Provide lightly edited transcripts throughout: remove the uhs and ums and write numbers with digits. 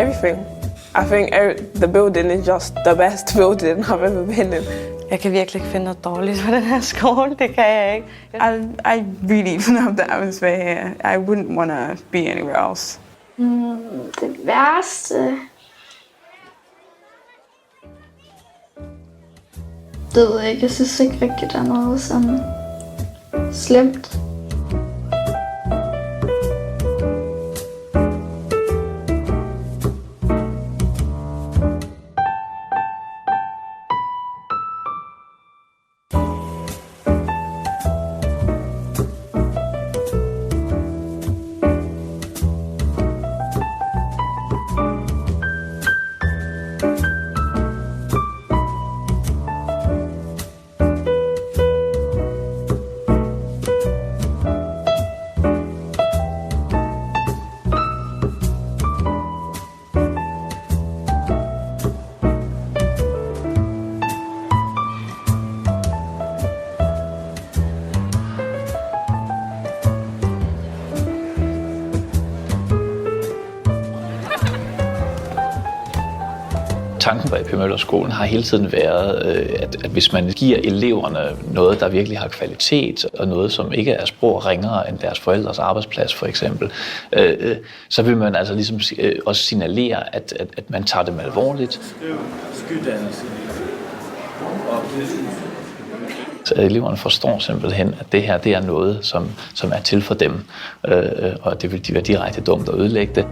everything. I think the building is just the best building I've ever been in. Jeg kan virkelig ikke finde noget dårligt på den her skole, det kan jeg ikke. I really love the atmosphere here. I wouldn't want to be anywhere else. Det værste... Det ved jeg ikke. Jeg synes ikke rigtigt, der er noget sådan slemt. Tanken på AP Møller-skolen har hele tiden været, at hvis man giver eleverne noget, der virkelig har kvalitet, og noget, som ikke er spor ringere end deres forældres arbejdsplads for eksempel, så vil man altså ligesom også signalere, at man tager dem alvorligt. Så eleverne forstår simpelthen, at det her det er noget, som er til for dem, og det vil de være direkte dumt at ødelægge det.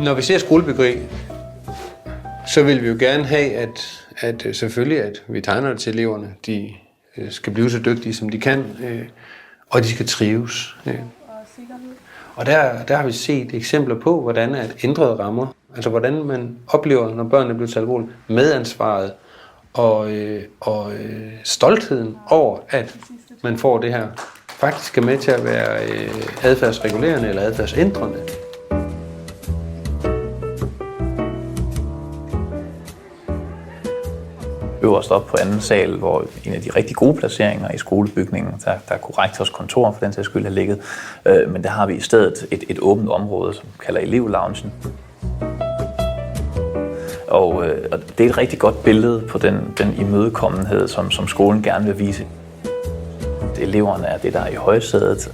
Når vi ser skolebyggeri, så vil vi jo gerne have, at selvfølgelig, at vi tegner det til eleverne. De skal blive så dygtige, som de kan, og de skal trives. Og der har vi set eksempler på, hvordan at ændrede rammer, altså hvordan man oplever, når børnene bliver taget alvorligt, medansvaret og stoltheden over, at man får det her, faktisk er med til at være adfærdsregulerende eller adfærdsændrende. Øverst op på anden sal, hvor en af de rigtig gode placeringer i skolebygningen, der kunne rektors kontor for den sags skyld have ligget, men der har vi i stedet et åbent område, som vi kalder elevloungen. Og det er et rigtig godt billede på den imødekommenhed, som skolen gerne vil vise. Eleverne er det, der er i højsædet.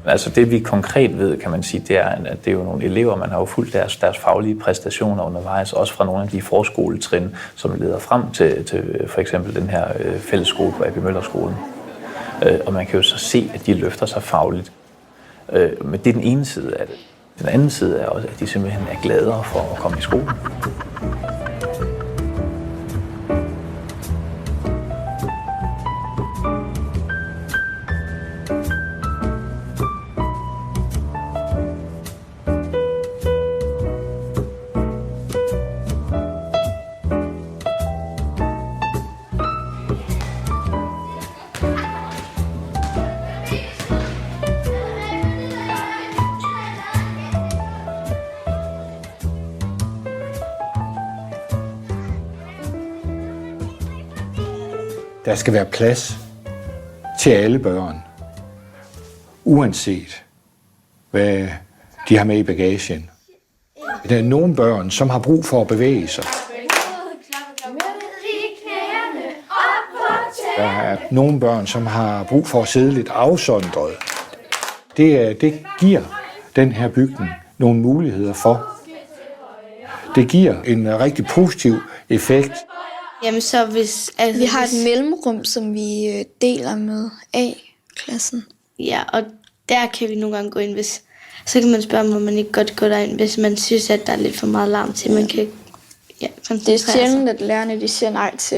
Altså det vi konkret ved, kan man sige, det er, at det er jo nogle elever, man har jo fulgt deres faglige præstationer undervejs, også fra nogle af de forskoletrin, som leder frem til for eksempel den her fællesskole på AP Møller-skolen. Og man kan jo så se, at de løfter sig fagligt. Men det er den ene side af det. Den anden side er også, at de simpelthen er gladere for at komme i skole. Der skal være plads til alle børn, uanset hvad de har med i bagagen. Der er nogle børn, som har brug for at bevæge sig. Der er nogle børn, som har brug for at sidde lidt afsondret. Det giver den her bygning nogle muligheder for. Det giver en rigtig positiv effekt. Jamen så hvis... Altså, vi har et mellemrum, som vi deler med A-klassen. Ja, og der kan vi nogle gange gå ind, hvis... Så kan man spørge, om man ikke godt gå derind, hvis man synes, at der er lidt for meget larm til, man kan det er sjældent, at lærerne de siger nej til,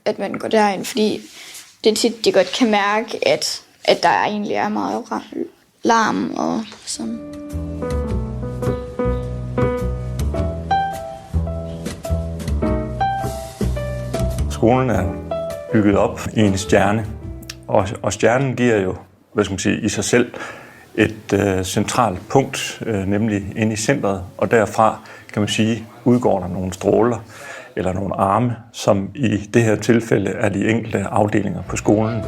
at man går derind, fordi det er tit, de godt kan mærke, at der egentlig er meget larm og sådan. Skolen er bygget op i en stjerne, og stjernen giver jo, hvad skal man sige, i sig selv et centralt punkt, nemlig inde i centret, og derfra, kan man sige, udgår der nogle stråler eller nogle arme, som i det her tilfælde er de enkelte afdelinger på skolen.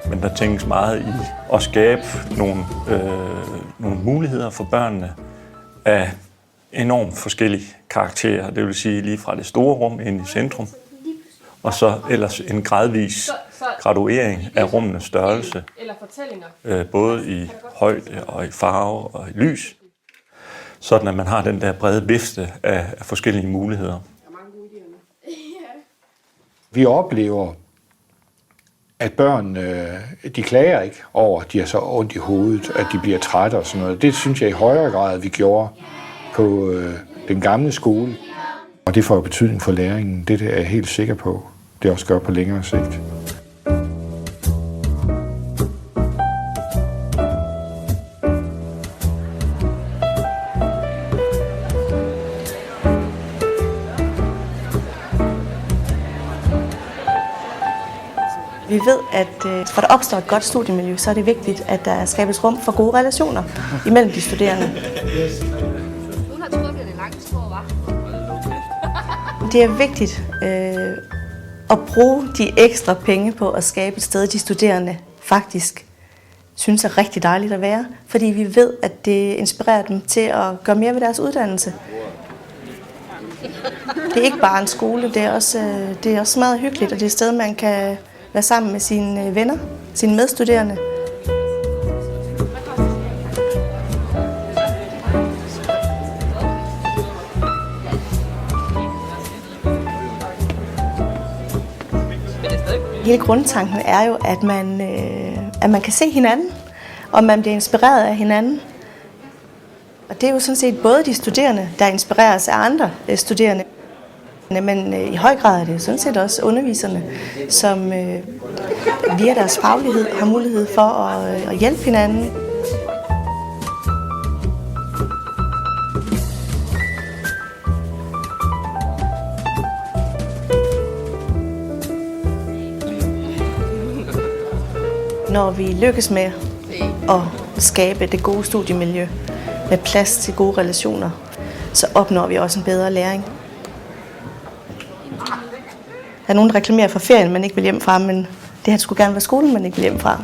Men der tænkes meget i at skabe nogle muligheder for børnene af enormt forskellige karakterer. Det vil sige lige fra det store rum ind i centrum, og så ellers en gradvis graduering af rummenes størrelse, både i højde og i farve og i lys, sådan at man har den der brede vifte af forskellige muligheder. Vi oplever, at børn, de klager ikke over, at de har så ondt i hovedet, at de bliver trætte og sådan noget. Det synes jeg i højere grad, vi gjorde på den gamle skole. Og det får betydning for læringen. Det er jeg helt sikker på. Det også gør på længere sigt. Vi ved, at for at der opstår et godt studiemiljø, så er det vigtigt, at der skabes rum for gode relationer imellem de studerende. Det er vigtigt at bruge de ekstra penge på at skabe et sted, de studerende faktisk synes er rigtig dejligt at være, fordi vi ved, at det inspirerer dem til at gøre mere ved deres uddannelse. Det er ikke bare en skole, det er også meget hyggeligt, og det er et sted, man kan være sammen med sine venner, sine medstuderende. Hele grundtanken er jo, at man kan se hinanden, og man bliver inspireret af hinanden. Og det er jo sådan set både de studerende, der inspireres af andre studerende, men i høj grad er det sådan set også underviserne, som via deres faglighed har mulighed for at hjælpe hinanden. Når vi lykkes med at skabe det gode studiemiljø med plads til gode relationer, så opnår vi også en bedre læring. Der er nogen, der reklamerer for ferien, man ikke vil hjem fra, men det her skulle gerne være skolen, man ikke vil hjem fra.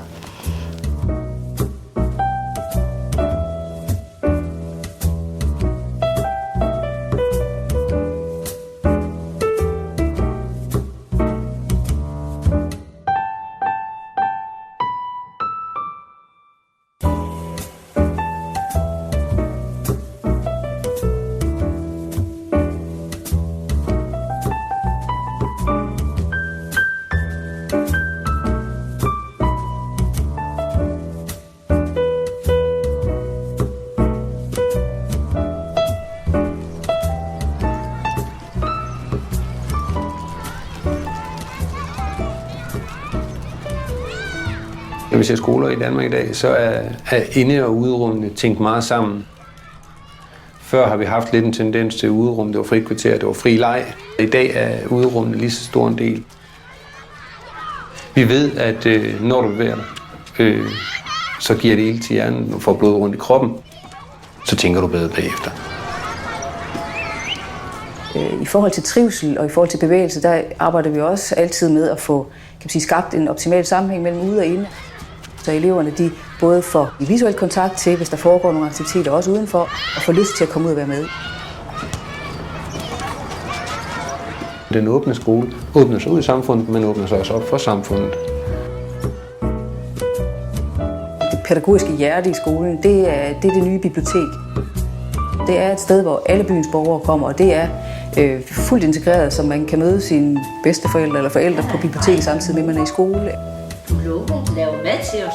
Når vi ser skoler i Danmark i dag, så er inde- og uderummene tænkt meget sammen. Før har vi haft lidt en tendens til uderum. Det var frikvarter, det var fri leg. I dag er uderummene lige så stor en del. Vi ved, at når du bevæger dig, så giver det ild til hjernen. Du får blod rundt i kroppen. Så tænker du bedre bagefter. I forhold til trivsel og i forhold til bevægelse, der arbejder vi også altid med at få skabt en optimal sammenhæng mellem ude og inde. Så eleverne de både får visuel kontakt til, hvis der foregår nogle aktiviteter også udenfor, og får lyst til at komme ud og være med. Den åbne skole åbner sig ud i samfundet, men åbner sig også op for samfundet. Det pædagogiske hjerte i skolen, det er det nye bibliotek. Det er et sted, hvor alle byens borgere kommer, og det er fuldt integreret, så man kan møde sine bedsteforældre eller forældre på biblioteket samtidig med, at man er i skole. Du lover at lave mad til os.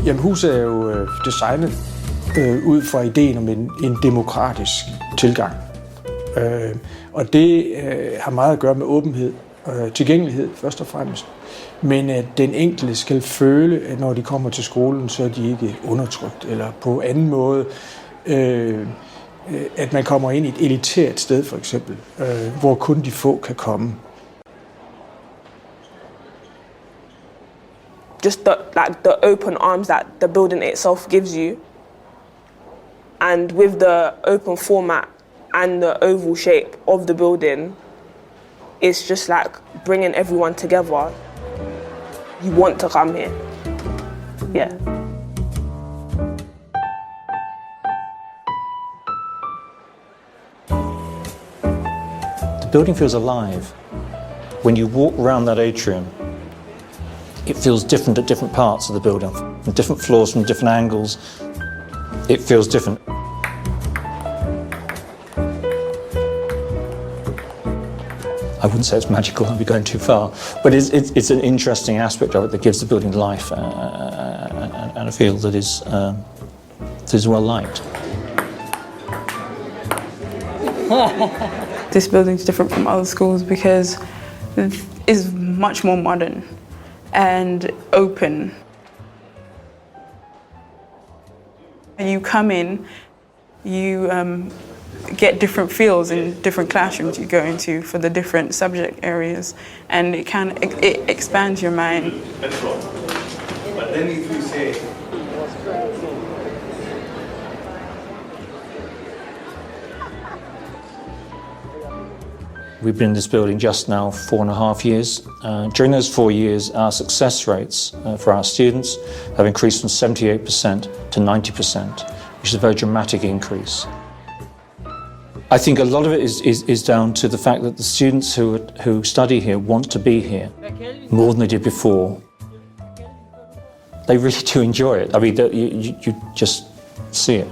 Jamen, huset er jo designet ud fra ideen om en demokratisk tilgang. Og det har meget at gøre med åbenhed tilgængelighed først og fremmest, men at den enkelte skal føle, at når de kommer til skolen, så er de ikke undertrykt, eller på anden måde, at man kommer ind i et elitært sted for eksempel, hvor kun de få kan komme. Just the open arms that the building itself gives you, and with the open format and the oval shape of the building, it's just like bringing everyone together. You want to come here. Yeah. The building feels alive. When you walk around that atrium, it feels different at different parts of the building, from different floors, from different angles. It feels different. I wouldn't say it's magical, I'd be going too far, but it's an interesting aspect of it that gives the building life and a feel that is well liked. This building's different from other schools because it's much more modern and open. You come in, you get different feels in different classrooms you go into for the different subject areas, and it expands your mind. But then if you say We've been in this building just now 4.5 years. During those 4 years, our success rates for our students have increased from 78% to 90%, which is a very dramatic increase. I think a lot of it is down to the fact that the students who study here want to be here more than they did before. They really do enjoy it. I mean, you just see it.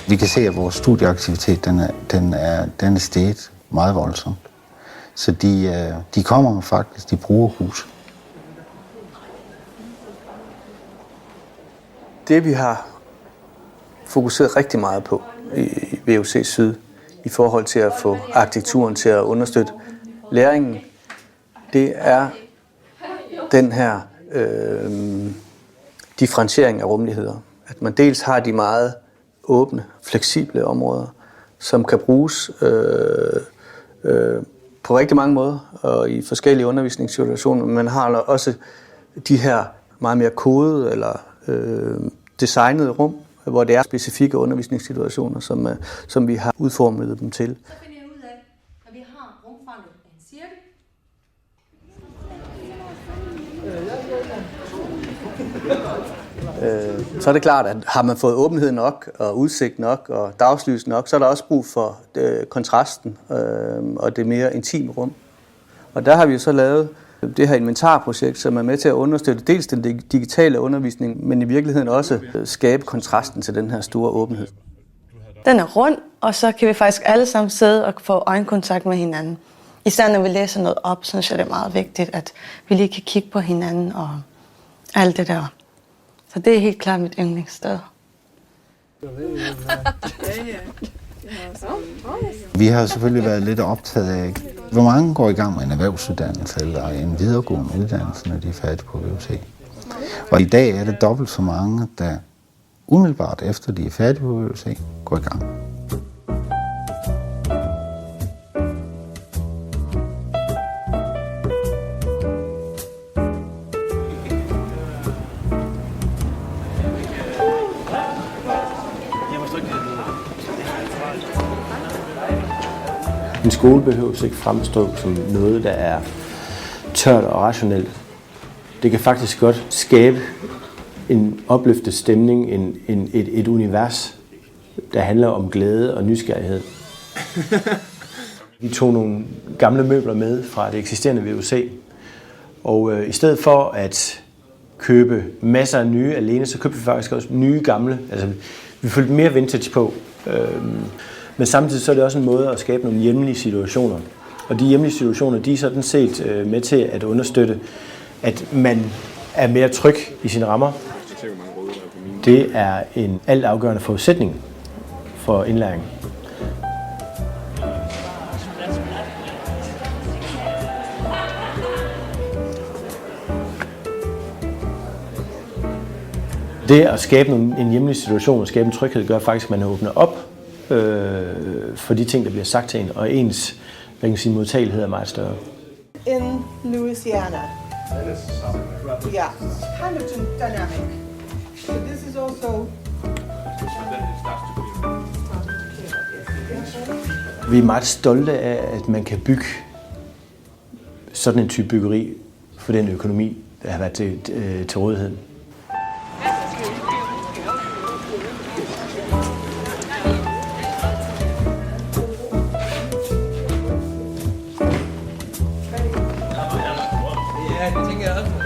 Vi kan se, at vores studieaktivitet den er steget meget voldsomt. Så de kommer faktisk, de bruger huset. Det vi har fokuseret rigtig meget på i VUC Syd i forhold til at få arkitekturen til at understøtte læringen, det er den her differentiering af rummeligheder. At man dels har de meget åbne, fleksible områder, som kan bruges på rigtig mange måder og i forskellige undervisningssituationer. Man har også de her meget mere kodede eller designede rum, hvor det er specifikke undervisningssituationer, som vi har udformet dem til. Så finder jeg ud af, når vi har rumfanget en cirkel. Så er det klart, at har man fået åbenhed nok, og udsigt nok, og dagslys nok, så er der også brug for kontrasten og det mere intime rum. Og der har vi jo så lavet det her inventarprojekt, som er med til at understøtte dels den digitale undervisning, men i virkeligheden også skabe kontrasten til den her store åbenhed. Den er rund, og så kan vi faktisk alle sammen sidde og få øjenkontakt med hinanden. Især når vi læser noget op, synes jeg, det er meget vigtigt, at vi lige kan kigge på hinanden og alt det der. Så det er helt klart mit yndlingssted. Vi har selvfølgelig været lidt optaget af, hvor mange går i gang med en erhvervsuddannelse eller en videregående uddannelse, når de er færdige på VUC. Og i dag er det dobbelt så mange, der umiddelbart efter de er færdige på VUC, går i gang. En skole behøver ikke fremstå som noget, der er tørt og rationelt. Det kan faktisk godt skabe en opløftet stemning, et univers, der handler om glæde og nysgerrighed. Vi tog nogle gamle møbler med fra det eksisterende VUC, og i stedet for at købe masser af nye alene, så købte vi faktisk også nye gamle. Altså, vi følte mere vintage på, men samtidig så er det også en måde at skabe nogle hjemlige situationer. Og de hjemlige situationer, de er sådan set med til at understøtte, at man er mere tryg i sine rammer. Det er en altafgørende forudsætning for indlæring. Det at skabe en hjemlig situation og skabe en tryghed gør faktisk, at man åbner op for de ting, der bliver sagt til en, og ens modtagelighed er meget større. In Louisiana. Yeah, kind of dynamic. So this is also. Vi er meget stolte af, at man kan bygge sådan en type byggeri for den økonomi, der har været til rådighed. Ja, det tænker jeg også.